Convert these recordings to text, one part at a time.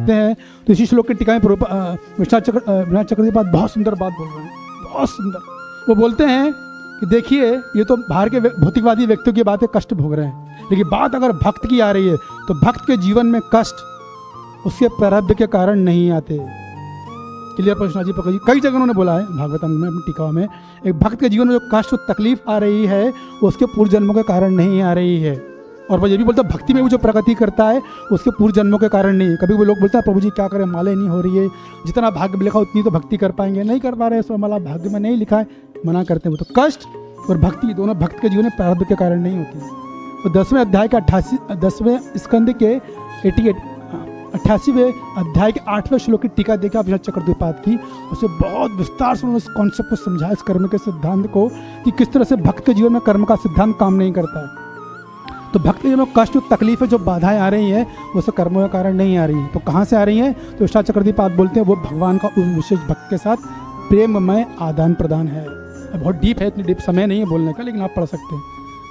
देखते हैं तो इसी श्लोक की टीका में विश्वनाथ चक्रवर्ती पाद बहुत सुंदर बात बोल रहे हैं, बहुत सुंदर। वो बोलते हैं कि देखिए ये तो बाहर के भौतिकवादी व्यक्तियों की बातें कष्ट भोग रहे हैं, लेकिन बात अगर भक्त की आ रही है तो भक्त के जीवन में कष्ट उसके प्रारब्ध के कारण नहीं आते। क्लियर प्रश्न जी पकड़ कई जगह उन्होंने बोला है भागवतम में अपनी टीकाओं में, एक भक्त के जीवन में जो कष्ट तकलीफ आ रही है वो उसके पूर्व जन्मों के कारण नहीं आ रही है। और वो ये भी बोलता है भक्ति में वो जो प्रगति करता है उसके पूर्व जन्मों के कारण नहीं। कभी वो लोग बोलते हैं प्रभु जी क्या करें, माले नहीं हो रही है, जितना भाग्य में लिखा उतनी तो भक्ति कर पाएंगे, नहीं कर पा रहे, सो माला भाग्य में नहीं लिखा है, मना करते हैं। वो तो कष्ट और भक्ति दोनों भक्त के जीवन में प्रारब्ध के कारण नहीं होती। तो 10वें अध्याय के 10वें स्कंद के 88वें अध्याय के 8वें श्लोक की टीका देखा विश्वनाथ चक्रवर्ती पाद की, उसे बहुत विस्तार से उन्होंने इस कॉन्सेप्ट को समझाया, इस कर्म के सिद्धांत को, कि किस तरह से भक्त के जीवन में कर्म का सिद्धांत काम नहीं करता है। तो भक्त के जीवन में कष्ट तकलीफें जो बाधाएं आ रही हैं वो सब कर्मों के कारण नहीं आ रही हैं। तो कहाँ से आ रही हैं? तो विश्वनाथ चक्रवर्ती पाद बोलते हैं वो भगवान का उस विशेष भक्त के साथ प्रेममय आदान प्रदान है। बहुत डीप है, इतनी डीप समय नहीं है बोलने का, लेकिन आप पढ़ सकते हैं।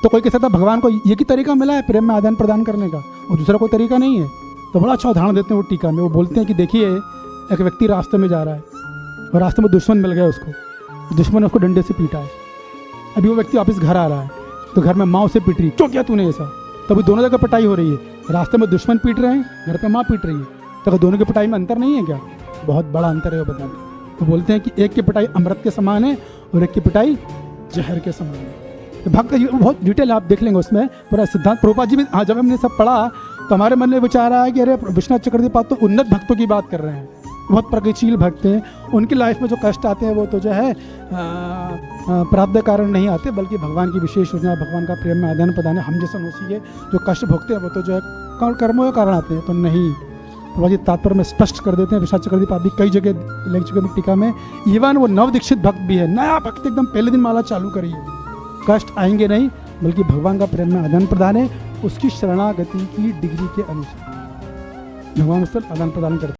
तो कोई कह सकता है भगवान को एक ही तरीका मिला है प्रेम में आदान प्रदान करने का और दूसरा कोई तरीका नहीं है। तो बड़ा अच्छा उदाहरण देते हैं वो टीका में। वो बोलते हैं कि देखिए एक व्यक्ति रास्ते में जा रहा है और रास्ते में दुश्मन मिल गया उसको, दुश्मन ने उसको डंडे से पीटा है। अभी वो व्यक्ति वापस घर आ रहा है तो घर में माँ उसे पीट रही, क्यों किया तूने ऐसा? तभी दोनों जगह पिटाई हो रही है, रास्ते में दुश्मन पीट रहे हैं, घर पे माँ पीट रही है, तो दोनों की पिटाई में अंतर नहीं है क्या? बहुत बड़ा अंतर है वो बताते। वो बोलते हैं कि एक की पिटाई अमृत के समान है और एक की पिटाई जहर के समान है। तो भक्त बहुत डिटेल आप देख लेंगे उसमें पूरा सिद्धांत। प्रभुपाद जी भी जब हमने सब पढ़ा तो हमारे मन में विचार आया कि अरे विश्वनाथ चक्रवर्ती पाद तो उन्नत भक्तों की बात कर रहे हैं, बहुत प्रगतिशील भक्त हैं, उनकी लाइफ में जो कष्ट आते हैं वो तो जो है प्रारब्ध कारण नहीं आते, बल्कि भगवान की विशेष योजना, भगवान का प्रेम में आदान प्रदान है। हम जैसे मनुष्य के जो कष्ट भोगते हैं वो तो जो है कर्मों के कारण आते हैं, तो नहीं। तो तात्पर्य में स्पष्ट कर देते हैं। विश्वनाथ चक्रवर्ती पाद भी कई जगह लिख चुके हैं टीका में। इवन वो नव दीक्षित भक्त भी है, नया भक्त एकदम पहले दिन माला चालू करी है, कष्ट आएंगे नहीं, बल्कि भगवान का प्रेम में आदान प्रदान है, उसकी शरणागति की डिग्री के अनुसार भगवान उससे आदान प्रदान करते हैं।